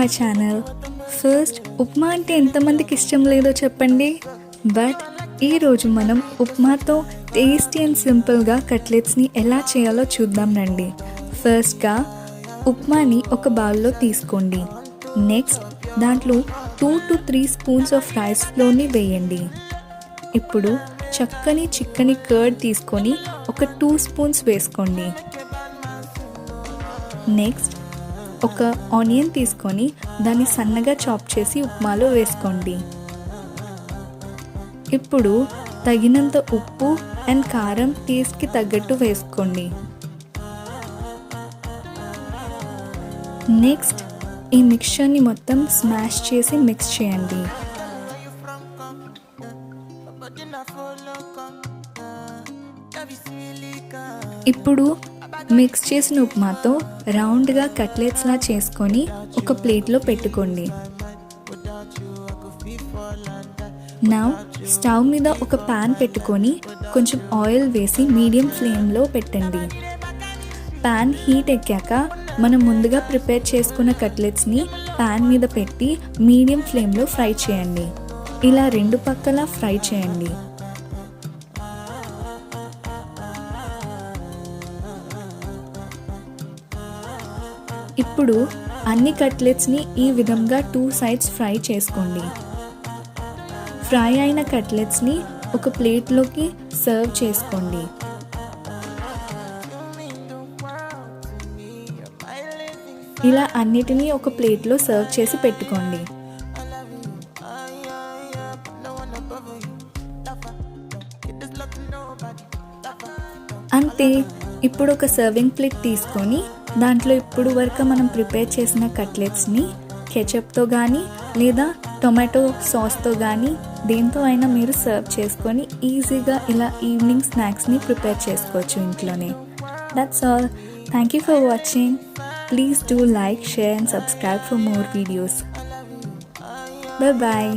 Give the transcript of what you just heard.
My channel. First, upma అంటే ఎంతమందికి ఇష్టం లేదో చెప్పండి. బట్ ఈరోజు మనం ఉప్మాతో టేస్టీ అండ్ సింపుల్గా కట్లెట్స్ని ఎలా చేయాలో చూద్దాం రండి. ఫస్ట్గా ఉప్మాని ఒక బౌల్లో తీసుకోండి. నెక్స్ట్ దాంట్లో 2 to 3 స్పూన్స్ ఆఫ్ రైస్ ఫ్లోర్ని వేయండి. ఇప్పుడు చక్కని చిక్కని కర్డ్ తీసుకొని ఒక 2 స్పూన్స్ వేసుకోండి. నెక్స్ట్ ఒక ఆనియన్ తీసుకొని దాన్ని సన్నగా చాప్ చేసి ఉప్మాలో వేసుకోండి. ఇప్పుడు తగినంత ఉప్పు అండ్ కారం టేస్ట్కి తగ్గట్టు వేసుకోండి. నెక్స్ట్ ఈ మిక్చర్ని మొత్తం స్మాష్ చేసి మిక్స్ చేయండి. ఇప్పుడు మిక్స్ చేసిన ఉప్మాతో రౌండ్గా కట్లెట్స్లా చేసుకొని ఒక ప్లేట్లో పెట్టుకోండి. నౌ స్టవ్ మీద ఒక ప్యాన్ పెట్టుకొని కొంచెం ఆయిల్ వేసి మీడియం ఫ్లేమ్లో పెట్టండి. ప్యాన్ హీట్ ఎక్కాక మనం ముందుగా ప్రిపేర్ చేసుకున్న కట్లెట్స్ని ప్యాన్ మీద పెట్టి మీడియం ఫ్లేమ్లో ఫ్రై చేయండి. ఇలా రెండు పక్కల ఫ్రై చేయండి. ఇప్పుడు అన్ని కట్లెట్స్ని ఈ విధంగా 2 సైడ్స్ ఫ్రై చేసుకోండి. ఫ్రై అయిన కట్లెట్స్ని ఒక ప్లేట్లోకి సర్వ్ చేసుకోండి. ఇలా అన్నిటినీ ఒక ప్లేట్లో సర్వ్ చేసి పెట్టుకోండి. అంతే. ఇప్పుడు ఒక సర్వింగ్ ప్లేట్ తీసుకొని దాంట్లో ఇప్పుడు వరకు మనం ప్రిపేర్ చేసిన కట్లెట్స్ని కెచప్తో కానీ లేదా టొమాటో సాస్తో కానీ దేంతో అయినా మీరు సర్వ్ చేసుకొని ఈజీగా ఇలా ఈవినింగ్ స్నాక్స్ని ప్రిపేర్ చేసుకోవచ్చు ఇంట్లోనే. That's all. Thank you for watching. Please do like, share and subscribe for more videos. Bye bye.